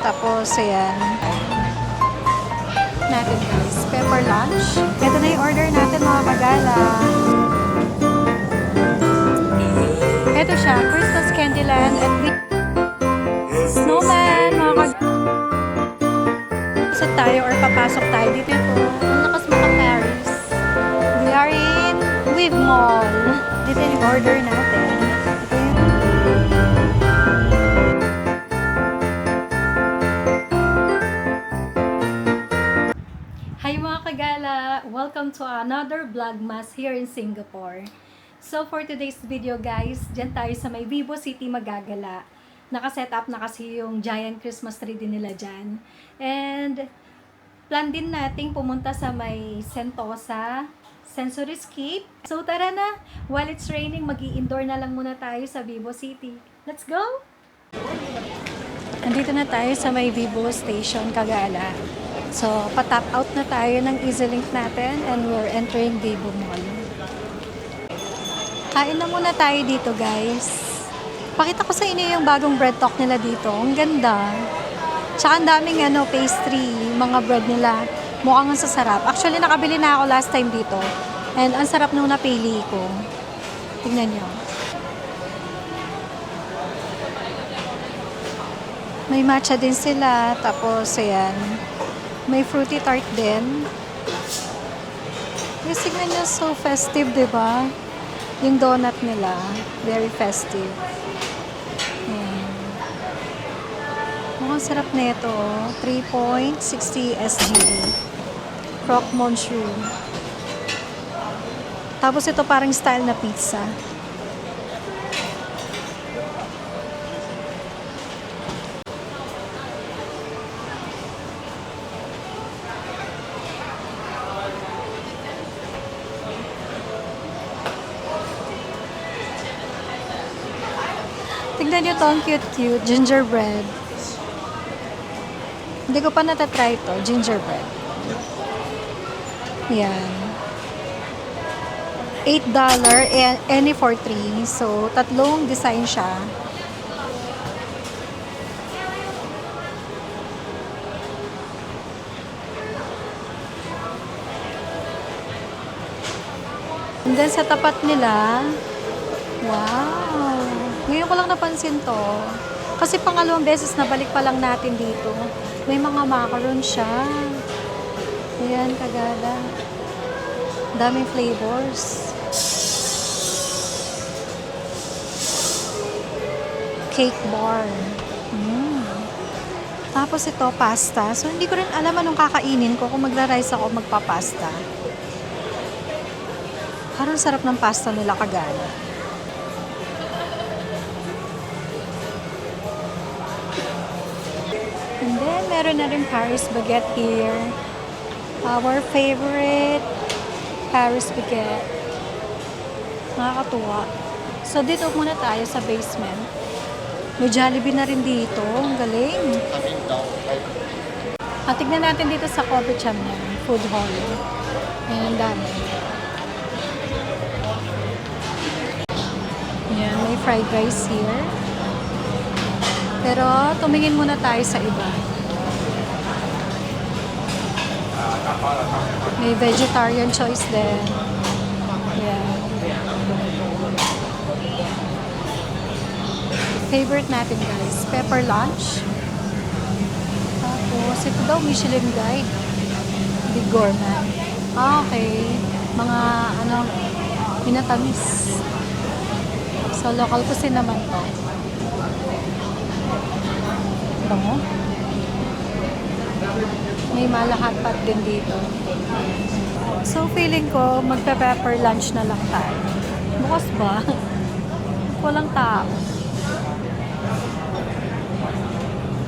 Tapos, ayan. Natin guys. Pepper lunch. Ito na yung order natin mga kagala. Ito siya. Christmas Candyland at Snowman. Mga kagala. Pasok tayo or papasok tayo dito ito. Ang lakas mga Paris. We are in Wave Mall. Dito yung order natin. Hi mga kagala! Welcome to another Vlogmas here in Singapore. So for today's video guys, dyan tayo sa may Vivo City magagala. Nakaset up na kasi yung giant Christmas tree din nila dyan. And plan din nating pumunta sa may Sentosa Sensoryscape. So tara na! While it's raining, mag-i-indoor na lang muna tayo sa Vivo City. Let's go! Nandito na tayo sa may Vivo Station, Kagala. So, pa-tap out na tayo ng EasyLink natin and we're entering Vivo Mall. Kain na muna tayo dito, guys. Pakita ko sa inyo yung bagong bread talk nila dito. Ang ganda. Tsaka ang daming pastry, mga bread nila. Mukhang ang sasarap. Actually, nakabili na ako last time dito. And ang sarap nung napili ko. Tingnan nyo. May matcha din sila. Tapos, ayan. May fruity tart din. Yes, tignan nyo, so festive, diba? Yung donut nila, very festive. Mukhang sarap na ito. 3.60 SGD. Croque Monsieur. Tapos ito parang style na pizza. Tignan nyo to, ang cute-cute. Gingerbread. Hindi ko pa natatry ito. Gingerbread. Yan. $8 any for 3. So, tatlong design siya. And then, sa tapat nila, wow! Ngayon ko lang napansin to. Kasi pangalawang beses na balik pa lang natin dito. May mga macaron siya. Ayan, kagala. Daming flavors. Cake bar. Tapos ito, pasta. So, hindi ko rin alam anong kakainin ko kung magra-rice ako magpa-pasta. Parang sarap ng pasta nila, kagala. And then, meron na rin Paris Baguette here. Our favorite Paris Baguette. Nakakatuwa. So, dito muna tayo sa basement. May Jollibee na rin dito. Ang galing. At tignan natin dito sa Kopitiam niya. Food hall. Ayan, dami. Ayan, may fried rice here. Pero, tumingin muna tayo sa iba. May vegetarian choice din. Yeah. Favorite natin, guys. Pepper lunch. Tapos, ito daw, Michelin Guide. Big Gourmet. Okay. Mga, minatamis. So, local cuisine naman to. Bango. May malahatpat din dito. So, feeling ko, magpe-pepper lunch na lang tayo. Bukas ba? Walang tao.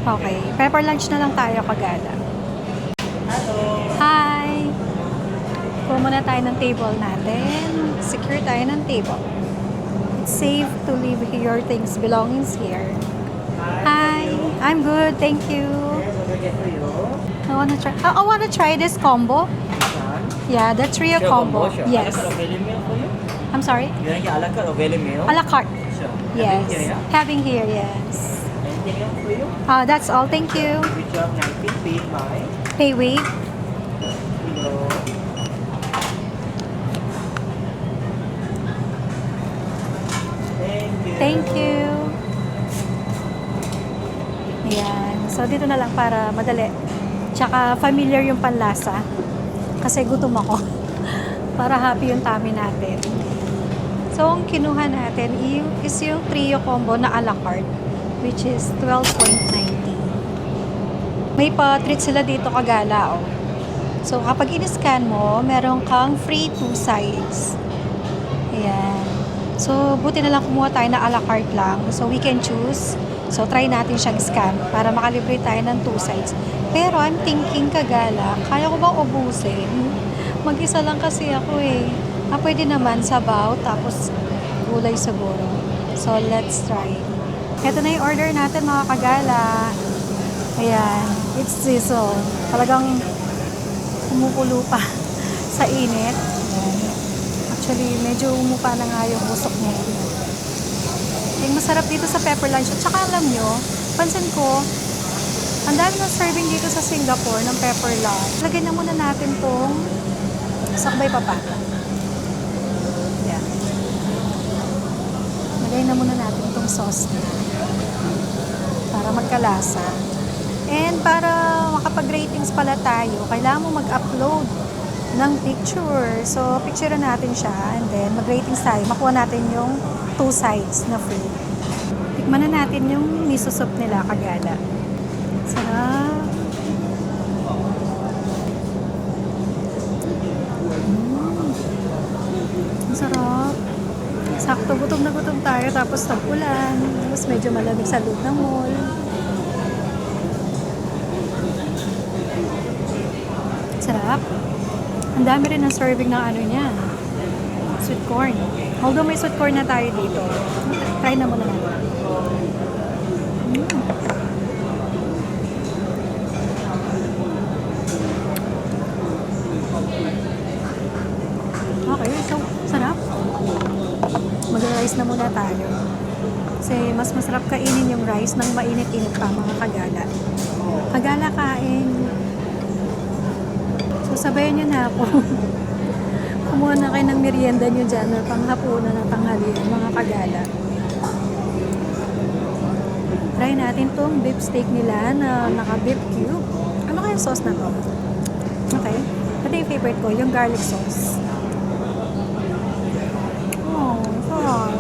Okay. Pepper lunch na lang tayo, kagala. Hello! Hi! Kuha muna tayo ng table natin. Secure tayo ng table. It's safe to leave your things, belongings here. Hi! I'm good, thank you. I wanna try this combo. Yeah, the trio combo. Sure. Yes. A la carte or value meal for you? I'm sorry? You want a la carte or value meal? A la carte. Sure. Yes. Having here, yeah? Having here, yes. And Anything else for you? That's all. Thank you. With your 19 paid by Paywave. Kilo. Thank you. Thank you. Ayan. So, dito na lang para madali. Tsaka familiar yung panlasa. Kasi gutom ako. Para happy yung tummy natin. So, ang kinuha natin is yung trio combo na a la carte, which is 12.90. May pa-treat sila dito kagala, oh. So, kapag in-scan mo, meron kang free 2 sides. Ayan. So, buti na lang kumuha tayo na a la carte lang. So, we can choose. So, try natin siyang scan para makalibre tayo ng 2 sides. Pero, I'm thinking kagala, kaya ko bang ubusin? Mag-isa lang kasi ako eh. Pwede naman sabaw, tapos gulay siguro. So, let's try. Ito na yung order natin mga kagala. Ayan. It's sizzle. Talagang kumukulo pa sa init. Ayan. Actually, medyo umupa na nga yung usok niya. Yung masarap dito sa pepper lunch. At saka alam nyo, pansin ko, ang dami ng serving dito sa Singapore ng pepper lunch. Lagyan na muna natin tong sakbay papata. Ayan. Lagyan na muna natin tong sauce na para magkalasa. And para makapag-ratings pala tayo, kailangan mo mag-upload ng picture. So, picture natin siya and then mag-ratings tayo. Makuha natin yung 2 sides na free. Tikman na natin yung miso soup nila kagala. Sarap. Ang sarap. Sakto, gutom na gutom tayo tapos tag-ulan. Tapos medyo malamig sa loob ng mall. Sarap. Ang dami rin ng serving ng ano niya. Sweet corn. Although may sweet corn na tayo dito. Try na muna natin. Okay, so sarap. Mag-rice na muna tayo. Kasi mas masarap kainin yung rice ng mainit-init pa mga kagala. Kagala kain. So sabayan nyo na ako. Kumuha na kayo ng merienda nyo dyan or panghapunan na tanghalian mga kagala. Try natin tong beef steak nila na naka-beef cube. Ano kaya sauce na to? Okay. Ito yung favorite ko, yung garlic sauce. Oh, sarap.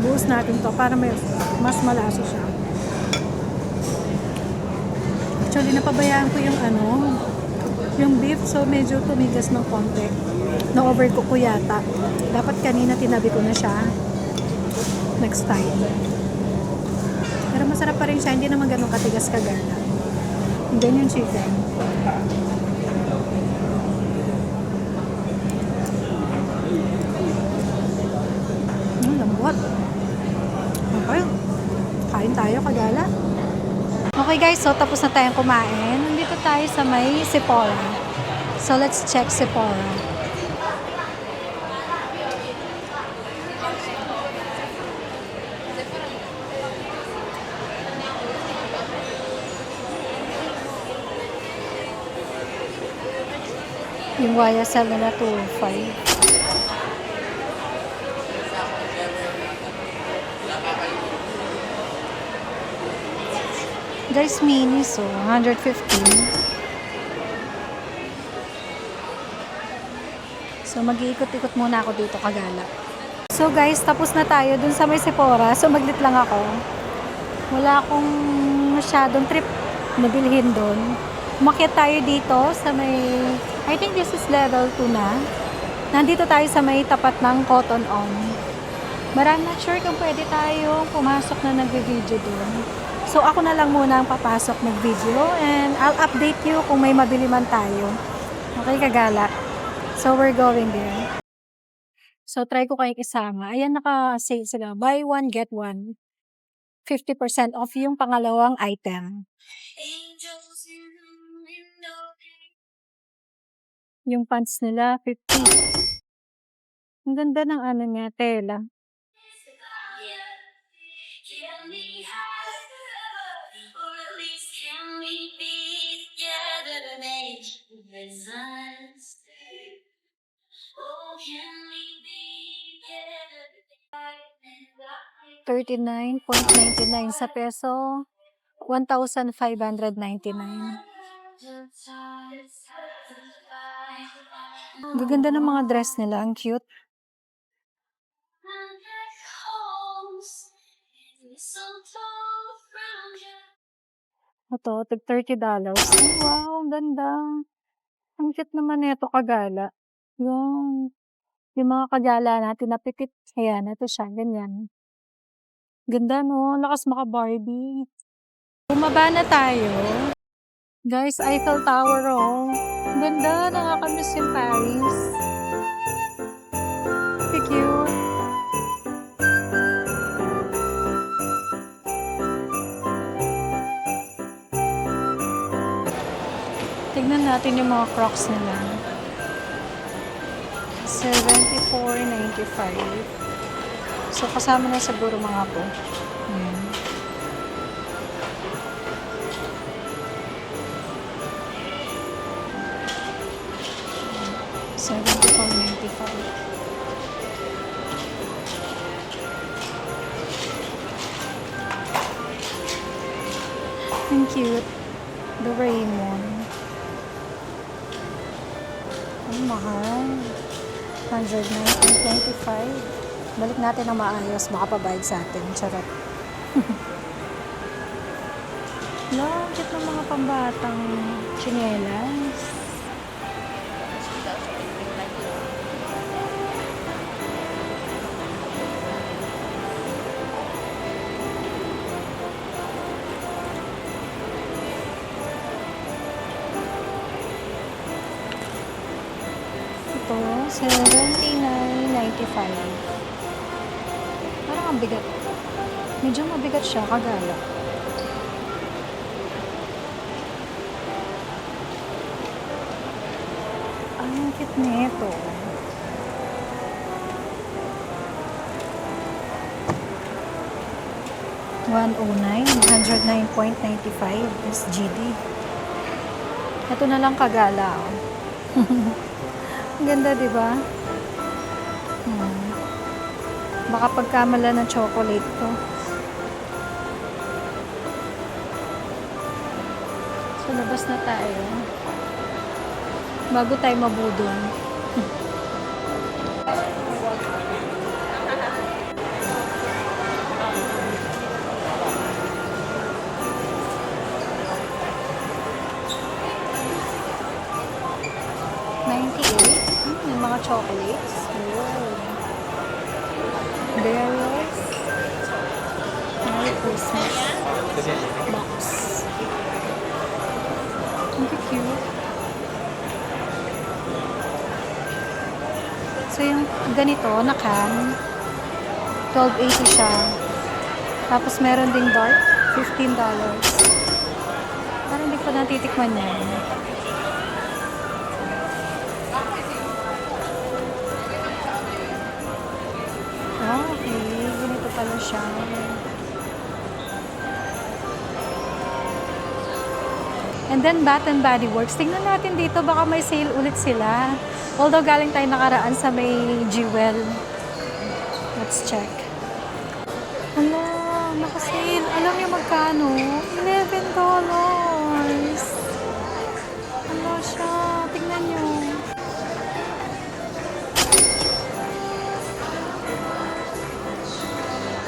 Buhos natin to para mas malasa siya. Actually, napabayaan ko yung beef, so medyo tumigas ng konti. Na-overcook ko yata. Dapat kanina tinabi ko na siya. Next time. Pero masarap pa rin siya, hindi naman ganun katigas kagana. And then yung chicken. Lambot. Okay. Kain tayo kagala. Okay guys, so tapos na tayong kumain. Nandito tayo sa may Sephora. So let's check Sephora. Yung YSL nila 2.5. There's mini, so 115. So mag-iikot-ikot muna ako dito kagala. So guys, tapos na tayo dun sa may Sephora. So maglit lang ako. Wala akong masyadong trip na bilhin dun. Umakyat tayo dito sa may, I think this is level 2 na. Nandito tayo sa may tapat ng Cotton On. But I'm not sure kung pwede tayo pumasok na nag-video dun. So, ako na lang muna ang papasok mag-video and I'll update you kung may mabili man tayo. Okay, kagala? So, we're going there. So, try ko kayong isama. Ayan, naka-sale sila. Buy one, get one. 50% off yung pangalawang item. Yung pants nila, 50. Ang ganda ng ano niya, tela. $39.99 sa peso, 1,599. Gaganda ng mga dress nila, ang cute. Ito, tig $30. Oh, wow, ang ganda. Ang cute naman nito, kagala. Yung mga kagala natin na pikit. Ayan, ito siya, ganyan. Ganda, no? Lakas maka-Barbie. Bumaba na tayo. Guys, Eiffel Tower, oh. Ang ganda, nakakamiss yung Paris. So cute. Tignan natin yung mga Crocs nila. $74.95. So, kasama na siguro mga po. Ayan. $74.95. Ang cute. The Raymond. Ang mahal. $109.25. Balik natin ang maayos. Baka pabayad sa atin. Charot. Ang cute ng mga pambatang tsinelas. Ito, $79.95. Parang ang bigat. Medyo mabigat siya, kagala. Ang cute nito. $109.95 SGD. Ito na lang kagala. Ang ganda, di ba? Baka pagkamala ng chocolate to. So, labas na tayo. Bago tayo mabudol. Yung mga chocolates. Berries. Merry Christmas. Box. Ang cute. So, yung ganito, na can, $12.80 siya. Tapos, meron ding dark, $15. Parang hindi ko natitikman yan. Okay, ganito pala siya. And then, Bath and Body Works. Tingnan natin dito, baka may sale ulit sila. Although, galing tayo nakaraan sa may Jewel. Let's check. Ala, naka-sale. Alam niyo magkano? $11. Ala siya. Tingnan niyo.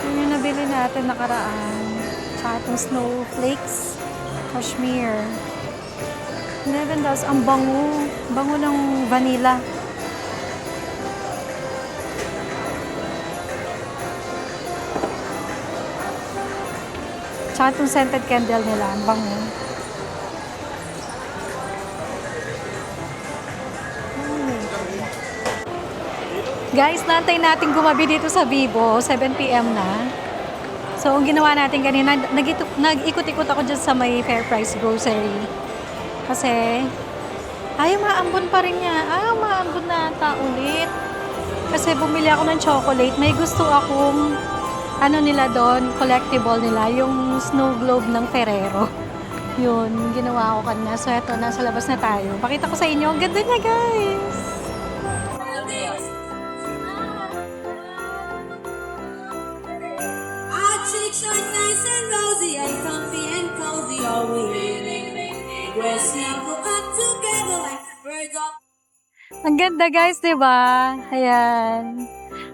Yun yung nabili natin nakaraan. Tsaka itong snowflakes. Cashmere. $11. Ang bango. Bango ng vanilla. Tsaka itong scented candle nila. Ang bango. Guys, naantay natin gumabi dito sa Vivo. 7 PM na. So, ang ginawa natin kanina, nag-ikot-ikot ako dyan sa may Fair Price Grocery. Kasi, Ay, maambon pa rin niya. Ah, maambon na ata ulit. Kasi bumili ako ng chocolate. May gusto akong ano nila doon, collectible nila, yung snow globe ng Ferrero. Yun, ginawa ko kanina. So, eto, nasa labas na tayo. Pakita ko sa inyo. Ang ganda niya, guys! Our cheeks are nice and rosy and comfy and cozy, are we? We're snuggled up together like birds of. Ang ganda, guys, di ba? Ayan.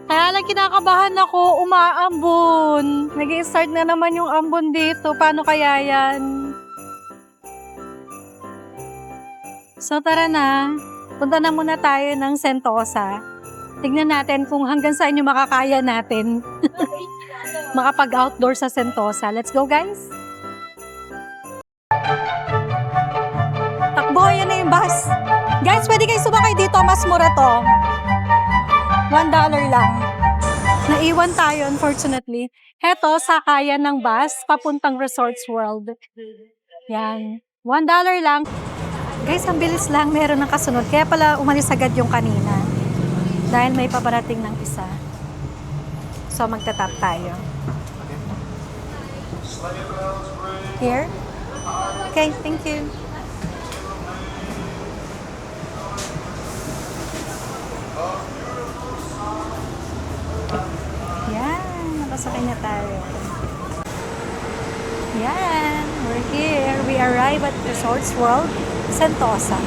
Kaya lang kinakabahan ako, umaambon. Nag-i-start na naman yung ambon dito. Paano kaya yan? So, tara na. Punta na muna tayo ng Sentosa. Tignan natin kung hanggang saan yung makakaya natin. Makapag-outdoor sa Sentosa. Let's go, guys! Takbo, yan na yung bus. Guys, pwede kayo sumakay dito. Mas mura to. $1 lang. Naiwan tayo, unfortunately. Heto, sakayan ng bus, papuntang Resorts World. Yan. $1 lang. Guys, ang bilis lang. Meron ng kasunod. Kaya pala umalis agad yung kanina. Dahil may paparating ng isa. So, magtatap tayo. Here? Okay, thank you. Yan, nakasakay na tayo. Yan, we're here. We arrive at Resorts World, Sentosa.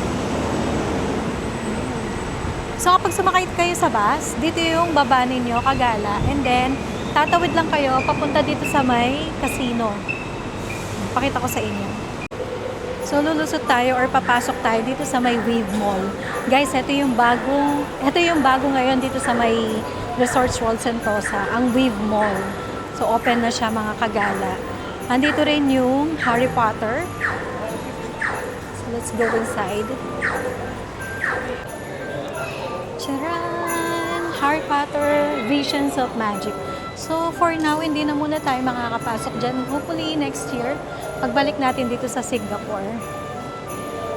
So kapag sumakay kayo sa bus, dito yung baba ninyo, Kagala. And then, tatawid lang kayo papunta dito sa may casino. Pakita ko sa inyo. So lulusot tayo or papasok tayo dito sa may Wave Mall. Guys, ito yung bago ngayon dito sa may Resorts World Sentosa, ang Wave Mall. So open na siya mga Kagala. Andito rin yung Harry Potter. So let's go inside. Charan! Harry Potter, Visions of Magic. So, for now, hindi na muna tayo makakapasok dyan. Hopefully, next year, pagbalik natin dito sa Singapore,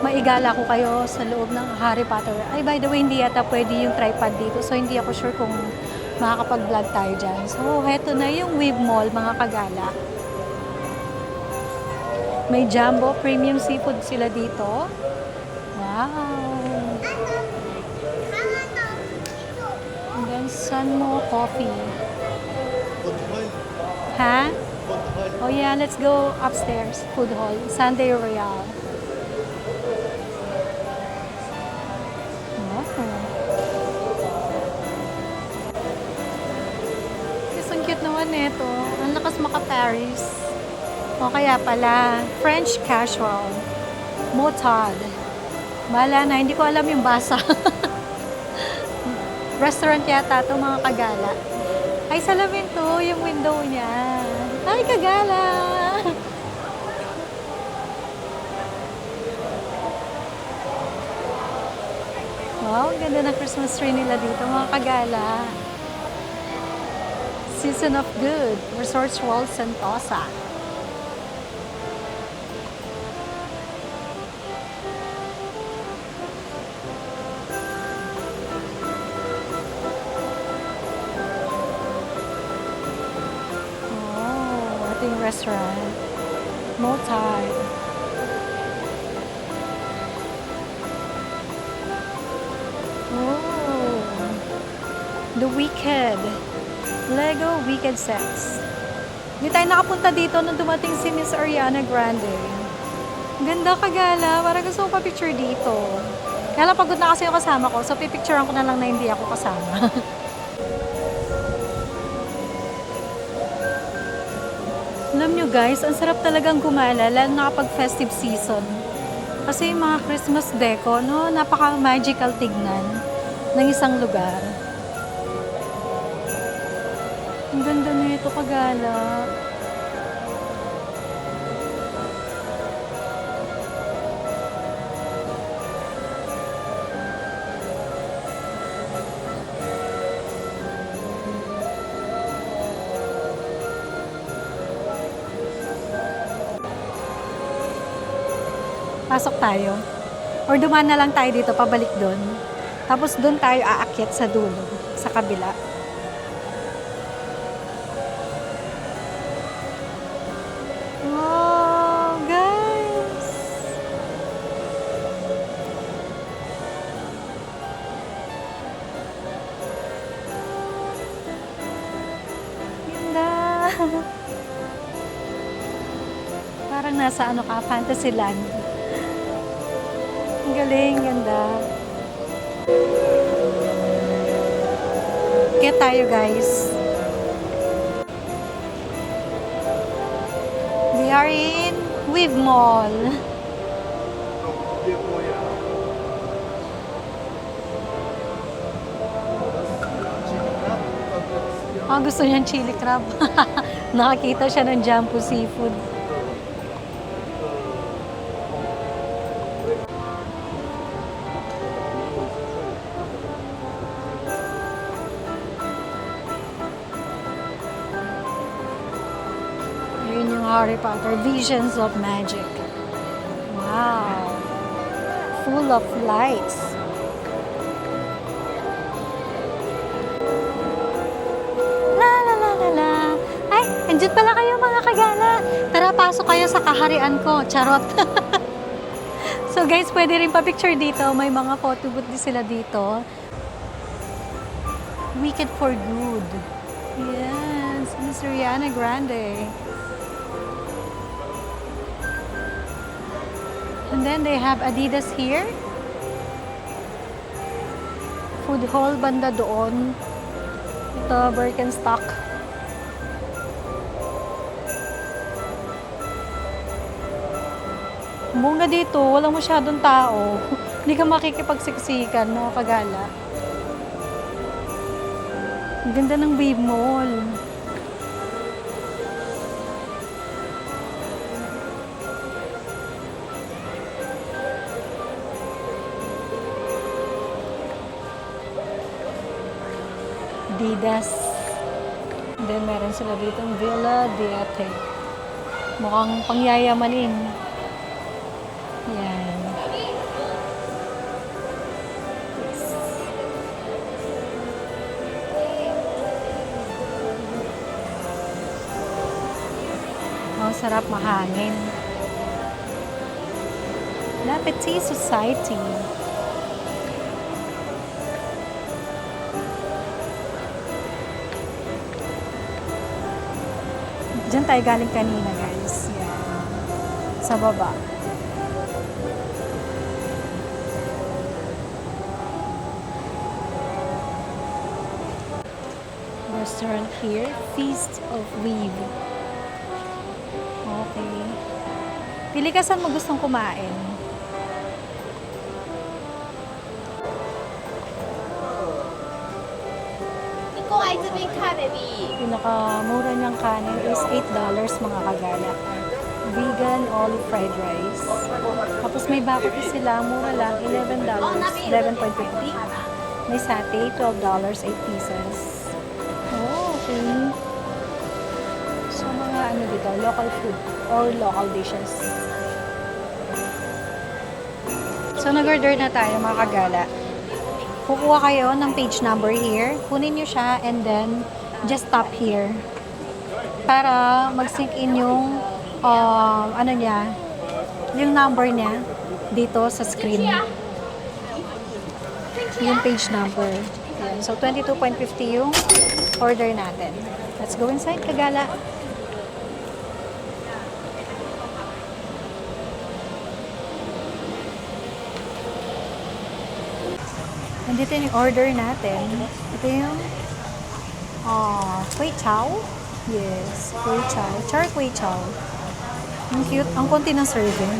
maigala ko kayo sa loob ng Harry Potter. Ay, by the way, hindi yata pwede yung tripod dito. So, hindi ako sure kung makakapag-vlog tayo dyan. So, heto na yung Wave Mall, mga Kagala. May Jumbo Premium Seafood sila dito. Wow! And then, Sunmo Coffee. Ha? Oh yeah, let's go upstairs. Food hall. Sunday Royale. Oh. Yes, ang cute naman nito. Ang lakas maka-Paris. O kaya pala, French casual. Motard. Bahala na, hindi ko alam yung basa. Restaurant yata ito, mga Kagala. Ay, salamin to, yung window niya. Ay, Kagala! Wow, ang ganda ng Christmas tree nila dito, mga Kagala. Season of Good, Resorts World Sentosa. Restaurant. Motard. Oh. The Wicked. Lego Wicked Sets. Hindi tayo nakapunta dito nung dumating si Miss Ariana Grande. Ganda, Kagala. Parang gusto ko pa-picture dito. Kaya lang pagod na kasi yung kasama ko, so pipicturean ko na lang na hindi ako kasama. Alam nyo guys, ang sarap talagang gumala, lalo na kapag festive season. Kasi yung mga Christmas deco, no, napaka-magical tignan ng isang lugar. Ang ganda na ito, Kagala. Pasok tayo. Or dumaan na lang tayo dito, pabalik doon. Tapos doon tayo aakyat sa dulo, sa kabila. Wow, guys! Ganda! Parang nasa ano ka, Fantasyland. Ang galing, ganda. Kaya tayo, guys. We are in Weave Mall. Ah, gusto niyang chili crab. Nakakita siya ng Jampu Seafood. Yun yung Harry Potter, Visions of Magic. Wow! Full of lights. La la la la la. Ay, andyan pala kayo mga kagala. Tara, pasok kayo sa kaharian ko. Charot. So guys, pwede rin pa-picture dito. May mga photo booth din sila dito. Wicked for Good. Yes, Miss Ariana Grande. And then they have Adidas here. Food hall banda doon. Ito, Birkenstock. Bunga dito, walang masyadong tao. Hindi ka makikipagsiksikan, mga kagala. Ang ganda ng Weave Mall. Adidas. And then meron sila dito ng Villa Diate. Mukhang pangyayamanin. Yan. Oh, sarap mahangin. La Petite Society. Diyan tayo galing kanina, guys. Yan. Sa baba. Restaurant here, Feast of Weave. Okay. Pili ka saan mo gustong kumain. Pinakamura niyang kanin is $8 mga kagala. Vegan olive fried rice. Tapos may bako sila, mura lang, $11, 11.50. May satay, $12, 8 pieces. Oh, okay. So, mga ano dito, local food or local dishes. So, nag-order na tayo mga kagala. Kukuha kayo ng page number here. Kunin nyo siya and then just tap here. Para mag-sync in yung ano niya, yung number niya dito sa screen. Yung page number. Yan. So, 22.50 yung order natin. Let's go inside, kagala. Nandito yung order natin. Ito yung Kway Chow. Yes, Kway Chow. Char Kway Chow. Ang cute. Ang konti ng serving.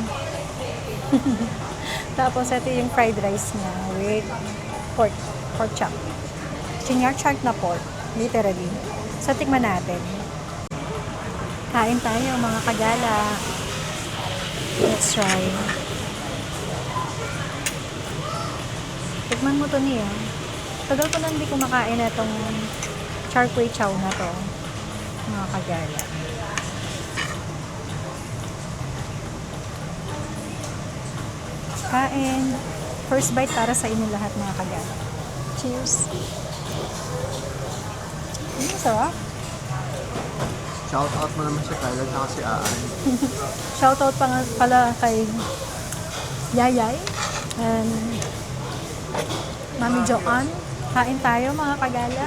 Tapos ito yung fried rice niya with pork chop. Char na pork. Literally. So, tikman natin. Kain tayo mga kagala. Let's try. Tikman mo to niya. Tagal ko na hindi kumakain na itong char kway chow na to. Mga kagala. Kain. First bite para sa inyo lahat mga kagala. Cheers. Sarap. Shout out mo naman si Kyla at si Aan. Shoutout pa nga pala kay Yayay and Mami Joanne. Kain tayo mga kagala.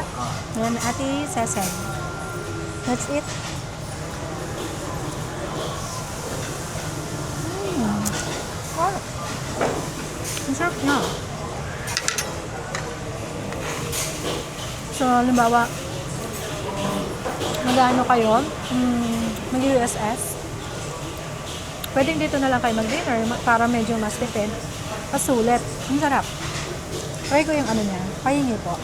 Ayan, Ate Sesen. That's it. Oh. Ang sarap na. So, halimbawa, mag-ano kayo, mag-USS, pwedeng dito na lang kayo mag-dinner para medyo mas tipid. Pasulit. Ang sarap. Try ko yung ano niya. Pahingi po.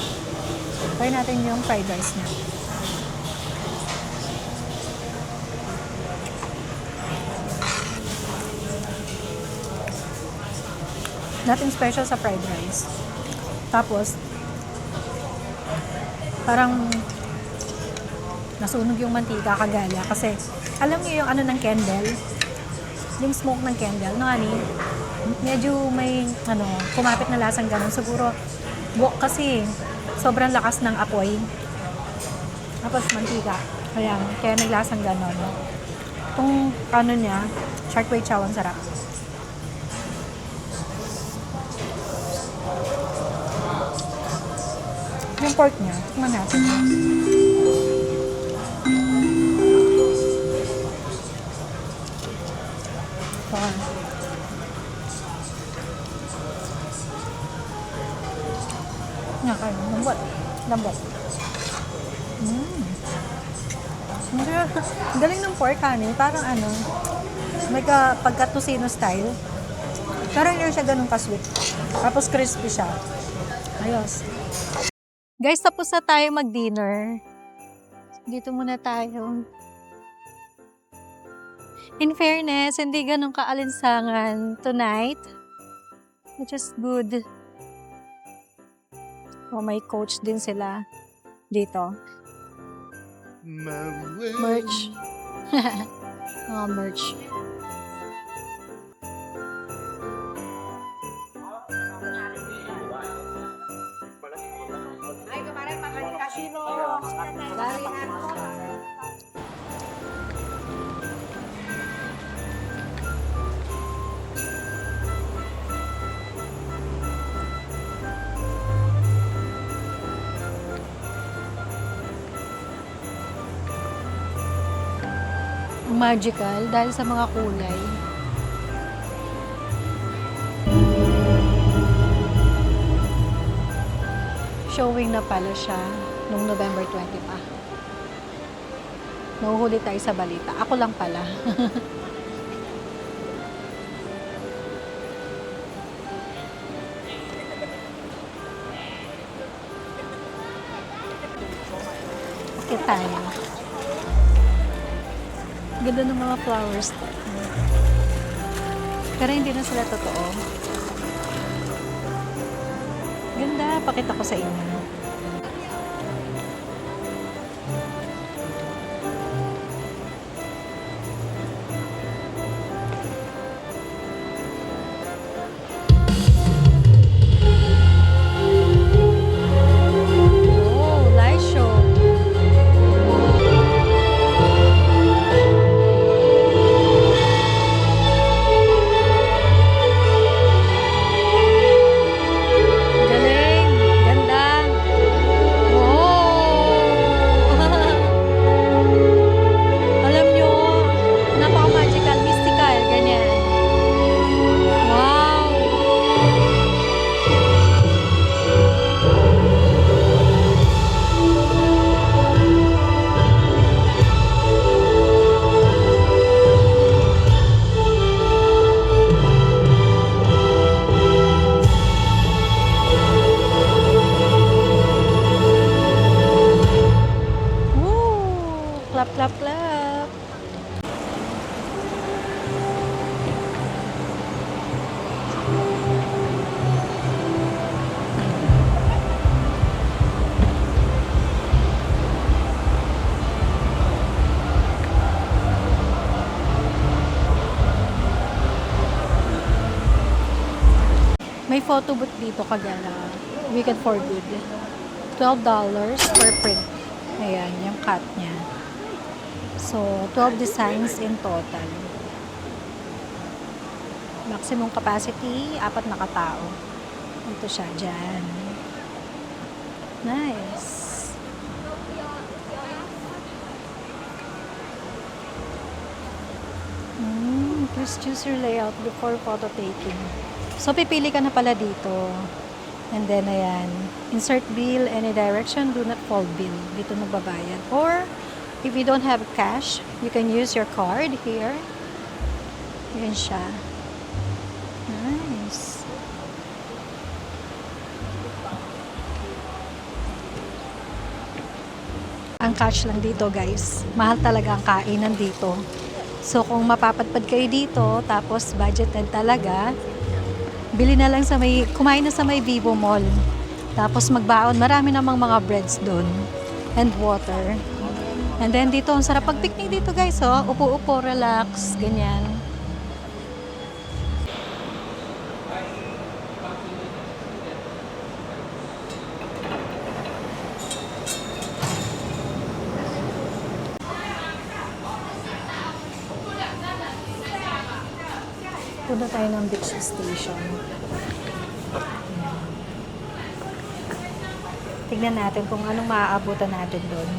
Try natin yung fried rice niya. Nothing special sa fried rice. Tapos, parang nasunog yung mantika kagala kasi alam niyo yung ano ng candle, yung smoke ng candle, no ani? Medyo may ano, kumapit na lasang ganun. Siguro buwok kasi sobrang lakas ng apoy. Tapos mantika. Kaya naglasang ganun. Kung ano niya, shark way chow, ang sarap. Yung pork niya, tingnan natin. Nga kayo, lambot. Lambot. Ang galing ng pork, honey. Parang ano, may pagka-Tocino style. Pero hindi siya ganun ka-sweet. Tapos crispy siya. Ayos. Guys, tapos na tayo mag-dinner. Dito muna tayo. In fairness, hindi ganun kaalinsangan tonight. Which is good. Oh, may coach din sila dito. Merch. Oh, merch. Magical dahil sa mga kulay. Showing na pala siya noong November 20 pa. Nahuhuli tayo sa balita. Ako lang pala. Okay tayo. Ganda ng mga flowers. Pero hindi na sila totoo. Ganda. Pakita ko sa inyo. Oh, light show. Galing. Ganda. May photo booth dito, Kagala. Wicked for Good. $12 per print. Ayan, yung cut niya. So, 12 designs in total. Maximum capacity, 4 na katao. Ito siya, dyan. Nice. Please choose your layout before photo taking. So, pipili ka na pala dito. And then, ayan. Insert bill, any direction, do not fold bill. Dito nagbabayad. Or, if you don't have cash, you can use your card here. Yan siya. Nice. Ang catch lang dito, guys. Mahal talaga ang kainan dito. So, kung mapapadpad kayo dito, tapos budgeted talaga, bili na lang sa may, kumain na sa may Vivo Mall. Tapos magbaon, marami namang mga breads doon. And water. And then dito, ang sarap pag-picnic dito, guys, oh. Upo-upo, relax, ganyan. Punta tayo ng beach station. Tignan natin kung anong maaabutan natin doon.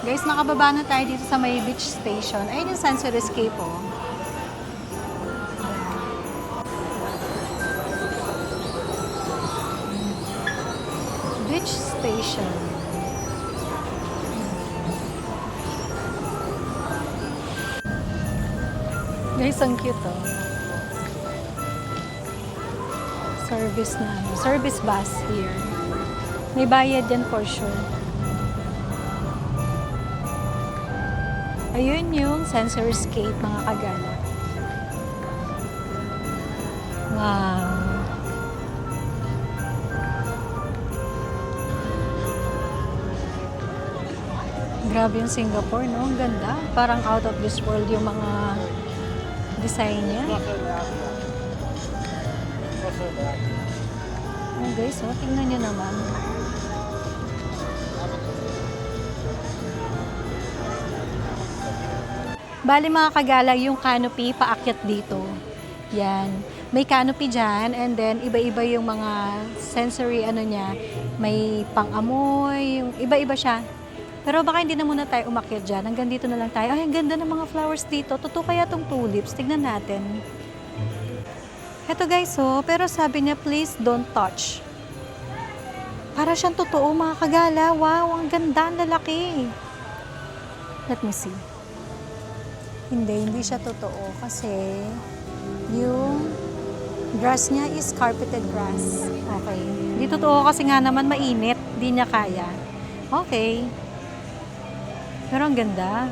Guys, nakababa na tayo dito sa may beach station. Ayun yung Sunset Escape, oh. Beach station. Guys, ang cute, oh. Service na, service bus here. May bayad yan for sure. Ayun yung Sensory Escape, mga kagala. Wow. Grabe yung Singapore, no? Ang ganda. Parang out of this world yung mga design niya. Oh guys, oh, tingnan niyo naman. Bali mga kagala, yung canopy paakyat dito. Yan. May canopy dyan and then iba-iba yung mga sensory ano niya. May pang-amoy, yung iba-iba siya. Pero baka hindi na muna tayo umakyat dyan. Hanggang dito na lang tayo. Ay, ang ganda ng mga flowers dito. Totoo kaya tong tulips? Tignan natin. Heto guys, oh. Pero sabi niya, please don't touch. Para siyang totoo, mga kagala. Wow, ang ganda, ang lalaki. Let me see. Hindi siya totoo. Kasi yung grass niya is carpeted grass. Okay. Hindi totoo kasi nga naman mainit. Hindi niya kaya. Okay. Pero ang ganda.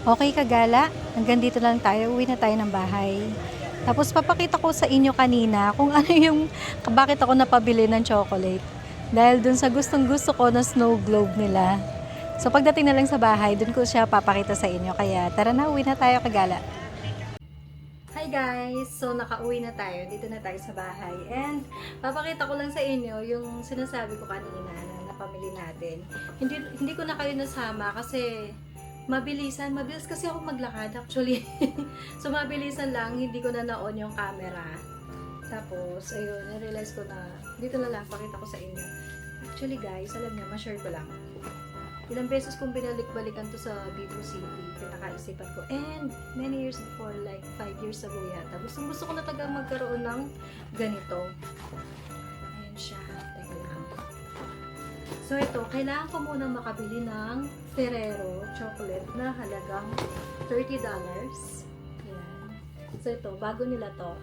Okay, kagala. Hanggang dito lang tayo. Uwi na tayo ng bahay. Tapos papakita ko sa inyo kanina kung ano yung, bakit ako napabili ng chocolate. Dahil dun sa gustong-gusto ko na snow globe nila. So pagdating na lang sa bahay, dun ko siya papakita sa inyo. Kaya tara na, uwi na tayo, kagala. Hi guys! So nakauwi na tayo. Dito na tayo sa bahay. And papakita ko lang sa inyo yung sinasabi ko kanina na napamili natin. Hindi ko na kayo nasama kasi mabilis kasi ako maglakad actually. So mabilisan lang, hindi ko na na-on yung camera. Tapos, ayun, na-realize ko na dito na lang, pakita ko sa inyo. Actually guys, alam niyo, ma-share ko lang. Ilang beses kong binalik-balikan to sa Vivo City. Pinakaisipan ko. And many years before, like 5 years ago yata. Gusto ko na tagang magkaroon ng ganito. Ayan siya. Teka lang. So ito, kailangan ko muna makabili ng Ferrero chocolate na halagang $30. Ayan. So ito, bago nila to.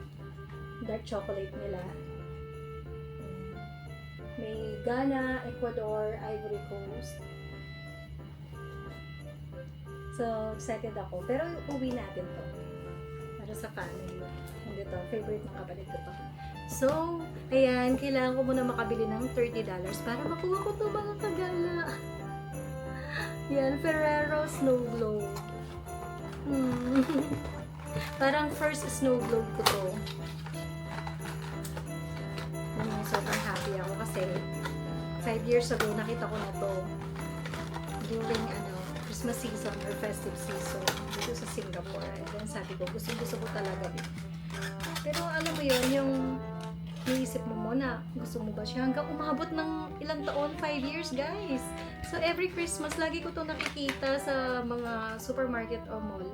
Dark chocolate nila. Ayan. May Ghana, Ecuador, Ivory Coast. So, excited ako. Pero uwi natin to. Para sa family. Hindi to. Favorite ng kapatid ko to. So, ayan. Kailangan ko muna makabili ng $30 para makuha ko to mga kagala. Yan. Ferrero Snow Globe. Parang first snow globe ko to. Sobrang happy ako kasi 5 years ago nakita ko na to during Christmas season or festive season dito sa Singapore. And then sabi ko, gusto ko talaga din. Pero alam mo yun, yung iisip mo muna, gusto mo ba siya? Hanggang umabot ng ilang taon, 5 years guys. So every Christmas, lagi ko to nakikita sa mga supermarket o mall.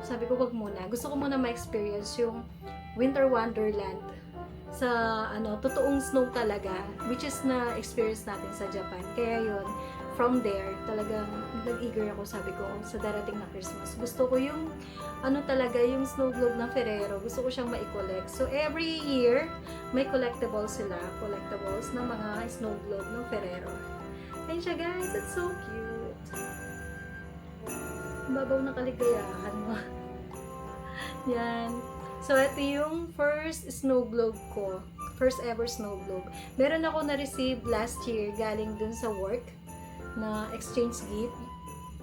Sabi ko, wag muna. Gusto ko muna ma-experience yung Winter Wonderland sa totoong snow talaga, which is na experience natin sa Japan. Kaya yun, from there, talagang nag-eager ako, sabi ko, sa darating na Christmas. Gusto ko yung, talaga, yung snow globe ng Ferrero. Gusto ko siyang ma-collect. So, every year, may collectibles sila. Collectibles ng mga snow globe ng Ferrero. Ayun siya, guys. It's so cute. Babaw na kaligayahan mo. Yan. So, ito yung first snow globe ko. First ever snow globe. Meron ako na-receive last year galing dun sa work na exchange gift.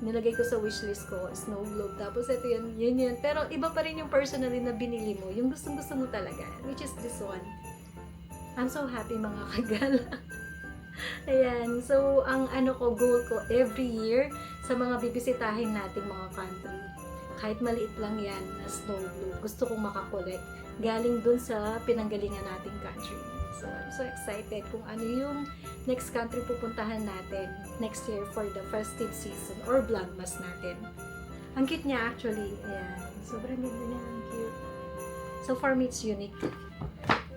Nilagay ko sa wishlist ko, snow globe. Tapos ito yun. Pero iba pa rin yung personally na binili mo. Yung gustong-gusto mo talaga. Which is this one. I'm so happy mga kagala. Ayan. So, ang goal ko every year sa mga bibisitahin nating mga country. Kahit maliit lang yan na snow globe. Gusto kong makakolect. Galing dun sa pinanggalingan nating country. So, I'm so excited kung ano yung next country pupuntahan natin next year for the festive season or vlogmas natin. Ang cute niya actually. Ayan. Sobrang ganda niya. Ang cute. So, for me, it's unique.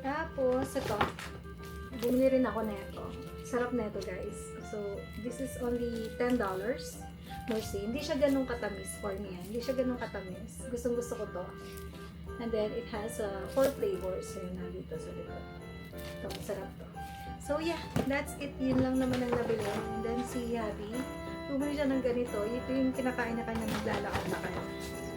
Tapos, ito. Bumili rin ako na ito. Sarap na ito, guys. So, this is only $10. Mercy. Hindi siya ganun katamis for me. Hindi siya ganun katamis. Gustong-gusto ko to. And then, it has 4 flavors. Yun, nandito sa likod. Ito, masarap to. So, yeah. That's it. Yun lang naman ang nabili. And then, si Abby, bumili siya ng ganito. Ito yung kinakain na kanya naglalakad-lakad.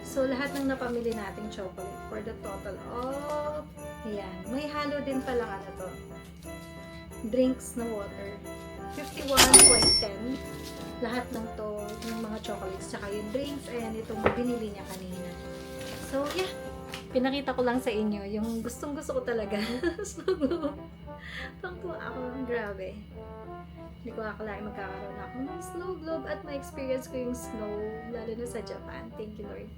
So, lahat ng napamili nating chocolate for the total of, ayan. May halo din palang to. Drinks na water. 51.10. Lahat ng to, yung mga chocolates, tsaka yung drinks, and itong binili niya kanina. So, yeah. Pinakita ko lang sa inyo yung gustong-gusto ko talaga. So, pangtuwa ako. Grabe. Hindi ko akalain magkakaroon ako ng snow globe at ma-experience ko yung snow, lalo na sa Japan. Thank you, Lord.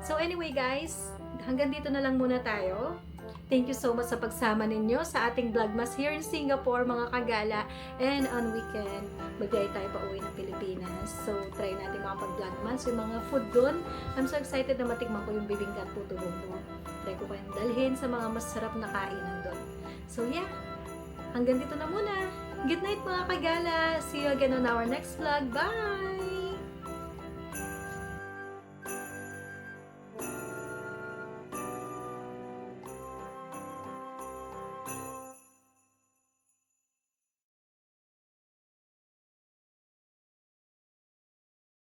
So, anyway, guys, hanggang dito na lang muna tayo. Thank you so much sa pagsama ninyo sa ating vlogmas here in Singapore, mga kagala. And on weekend, magbiyay tayo pa uwi ng Pilipinas. So, try natin mga pag-vlogmas, yung mga food doon. I'm so excited na matikman ko yung bibingka at puto bumbong. Try ko kayong dalhin sa mga masarap na kainan doon. So, yeah. Hanggang dito na muna. Good night, mga kagala. See you again on our next vlog. Bye!